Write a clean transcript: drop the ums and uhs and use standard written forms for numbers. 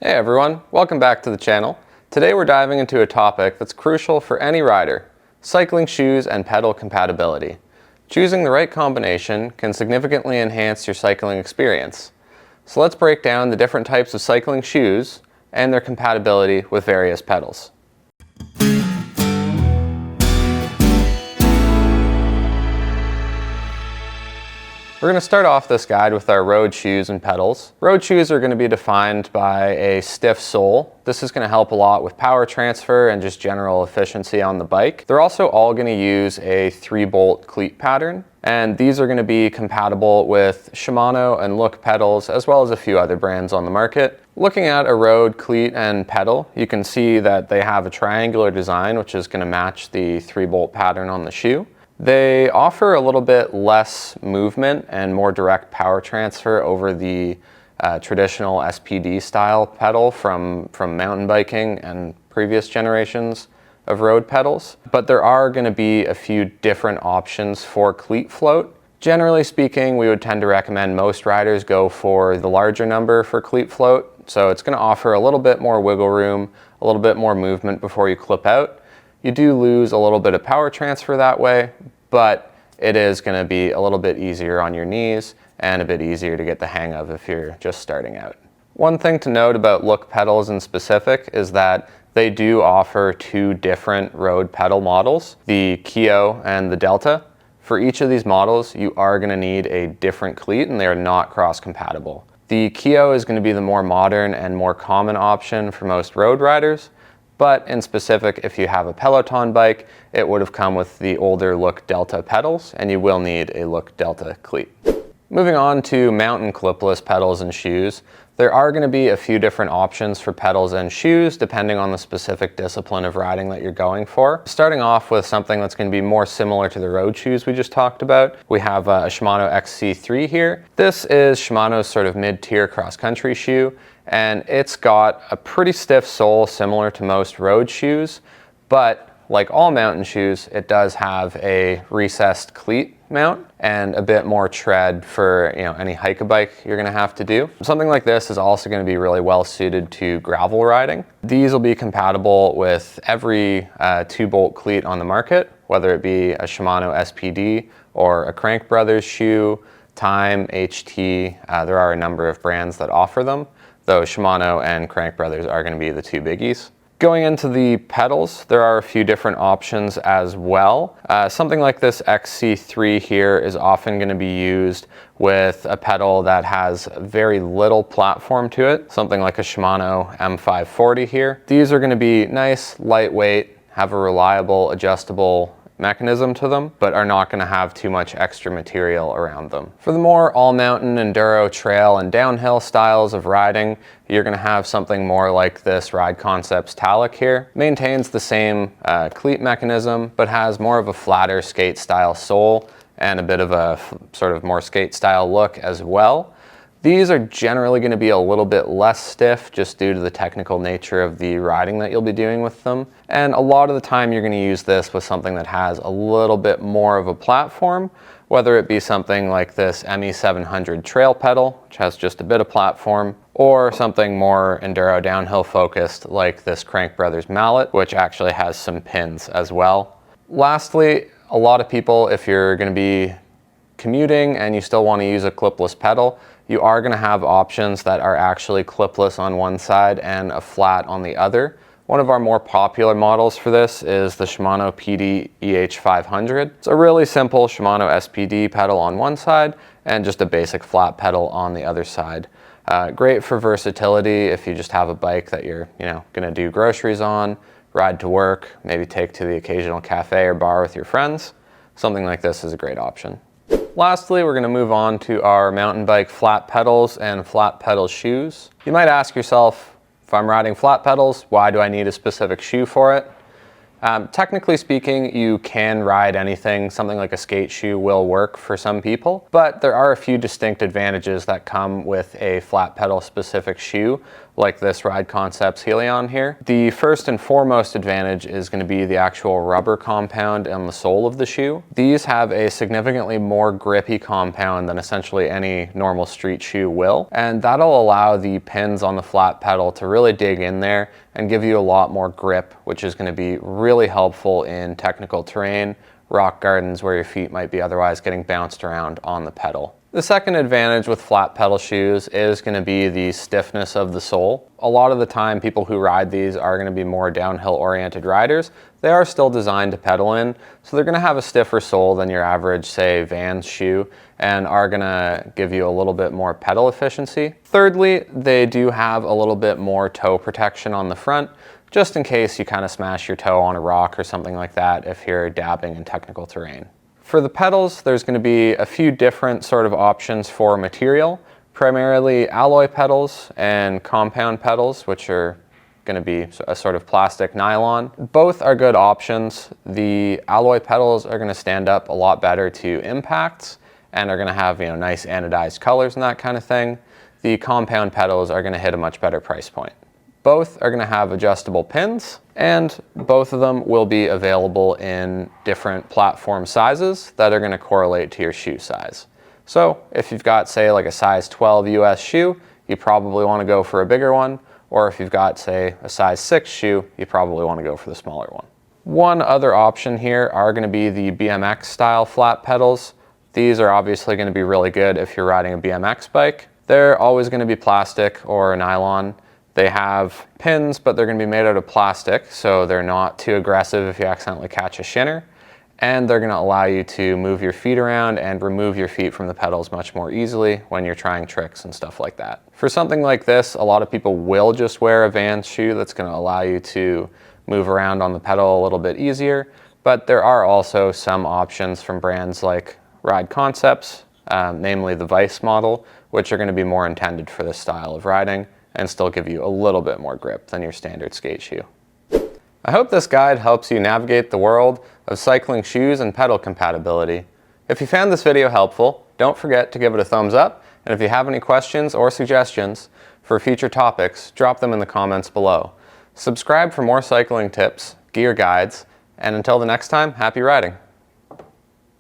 Hey everyone, welcome back to the channel. Today we're diving into a topic that's crucial for any rider: cycling shoes and pedal compatibility. Choosing the right combination can significantly enhance your cycling experience. So let's break down the different types of cycling shoes and their compatibility with various pedals. We're going to start off this guide with our road shoes and pedals. Road shoes are going to be defined by a stiff sole. This is going to help a lot with power transfer and just general efficiency on the bike. They're also all going to use a 3-bolt cleat pattern, and these are going to be compatible with Shimano and Look pedals, as well as a few other brands on the market. Looking at a road cleat and pedal, you can see that they have a triangular design, which is going to match the 3-bolt pattern on the shoe. They offer a little bit less movement and more direct power transfer over the traditional SPD style pedal from mountain biking and previous generations of road pedals. But there are going to be a few different options for cleat float. Generally speaking, we would tend to recommend most riders go for the larger number for cleat float. So it's going to offer a little bit more wiggle room, a little bit more movement before you clip out. You do lose a little bit of power transfer that way, but it is going to be a little bit easier on your knees and a bit easier to get the hang of if you're just starting out. One thing to note about Look pedals in specific is that they do offer 2 different road pedal models, the Keo and the Delta. For each of these models, you are going to need a different cleat and they are not cross-compatible. The Keo is going to be the more modern and more common option for most road riders, but in specific, if you have a Peloton bike, it would have come with the older Look Delta pedals, and you will need a Look Delta cleat. Moving on to mountain clipless pedals and shoes, there are going to be a few different options for pedals and shoes depending on the specific discipline of riding that you're going for. Starting off with something that's going to be more similar to the road shoes we just talked about, we have a Shimano XC3 here. This is Shimano's sort of mid-tier cross-country shoe, and it's got a pretty stiff sole similar to most road shoes, but like all mountain shoes, it does have a recessed cleat mount and a bit more tread for any hike-a-bike you're going to have to do. Something like this is also going to be really well suited to gravel riding. These will be compatible with every 2-bolt cleat on the market, whether it be a Shimano SPD or a Crank Brothers shoe, Time, HT. There are a number of brands that offer them, though Shimano and Crank Brothers are going to be the 2 biggies. Going into the pedals, there are a few different options as well. Something like this XC3 here is often going to be used with a pedal that has very little platform to it, something like a Shimano M540 here. These are going to be nice, lightweight, have a reliable, adjustable mechanism to them, but are not going to have too much extra material around them. For the more all-mountain, enduro, trail, and downhill styles of riding, you're going to have something more like this Ride Concepts Talic here. Maintains the same cleat mechanism, but has more of a flatter skate-style sole and a bit of a sort of more skate-style look as well. These are generally going to be a little bit less stiff just due to the technical nature of the riding that you'll be doing with them. And a lot of the time you're going to use this with something that has a little bit more of a platform, whether it be something like this ME700 trail pedal, which has just a bit of platform, or something more enduro downhill focused like this Crank Brothers Mallet, which actually has some pins as well. Lastly, a lot of people, if you're going to be commuting and you still want to use a clipless pedal, you are going to have options that are actually clipless on one side and a flat on the other. One of our more popular models for this is the Shimano PD EH500. It's a really simple Shimano SPD pedal on one side and just a basic flat pedal on the other side. Great for versatility if you just have a bike that you're going to do groceries on, ride to work, maybe take to the occasional cafe or bar with your friends. Something like this is a great option. Lastly, we're going to move on to our mountain bike flat pedals and flat pedal shoes. You might ask yourself, if I'm riding flat pedals, why do I need a specific shoe for it? Technically speaking, you can ride anything. Something like a skate shoe will work for some people, but there are a few distinct advantages that come with a flat pedal specific shoe. like this Ride Concepts Helion here. The first and foremost advantage is going to be the actual rubber compound on the sole of the shoe. These have a significantly more grippy compound than essentially any normal street shoe will, and that'll allow the pins on the flat pedal to really dig in there and give you a lot more grip, which is going to be really helpful in technical terrain, rock gardens where your feet might be otherwise getting bounced around on the pedal. The second advantage with flat pedal shoes is going to be the stiffness of the sole. A lot of the time people who ride these are going to be more downhill oriented riders. They are still designed to pedal in, so they're going to have a stiffer sole than your average, say, Vans shoe, and are going to give you a little bit more pedal efficiency. Thirdly, they do have a little bit more toe protection on the front, just in case you kind of smash your toe on a rock or something like that if you're dabbing in technical terrain. For the pedals, there's going to be a few different sort of options for material, primarily alloy pedals and compound pedals, which are going to be a sort of plastic nylon. Both are good options. The alloy pedals are going to stand up a lot better to impacts and are going to have, nice anodized colors and that kind of thing. The compound pedals are going to hit a much better price point. Both are going to have adjustable pins, and both of them will be available in different platform sizes that are going to correlate to your shoe size. So if you've got, say, like a size 12 US shoe, you probably want to go for a bigger one, or if you've got, say, a size 6 shoe, you probably want to go for the smaller one. One other option here are going to be the BMX style flat pedals. These are obviously going to be really good if you're riding a BMX bike. They're always going to be plastic or nylon. They have pins, but they're going to be made out of plastic, so they're not too aggressive if you accidentally catch a shinner. And they're going to allow you to move your feet around and remove your feet from the pedals much more easily when you're trying tricks and stuff like that. For something like this, a lot of people will just wear a Vans shoe that's going to allow you to move around on the pedal a little bit easier, but there are also some options from brands like Ride Concepts, namely the Vice model, which are going to be more intended for this style of riding and still give you a little bit more grip than your standard skate shoe. I hope this guide helps you navigate the world of cycling shoes and pedal compatibility. If you found this video helpful, don't forget to give it a thumbs up, and if you have any questions or suggestions for future topics, drop them in the comments below. Subscribe for more cycling tips, gear guides, and until the next time, happy riding!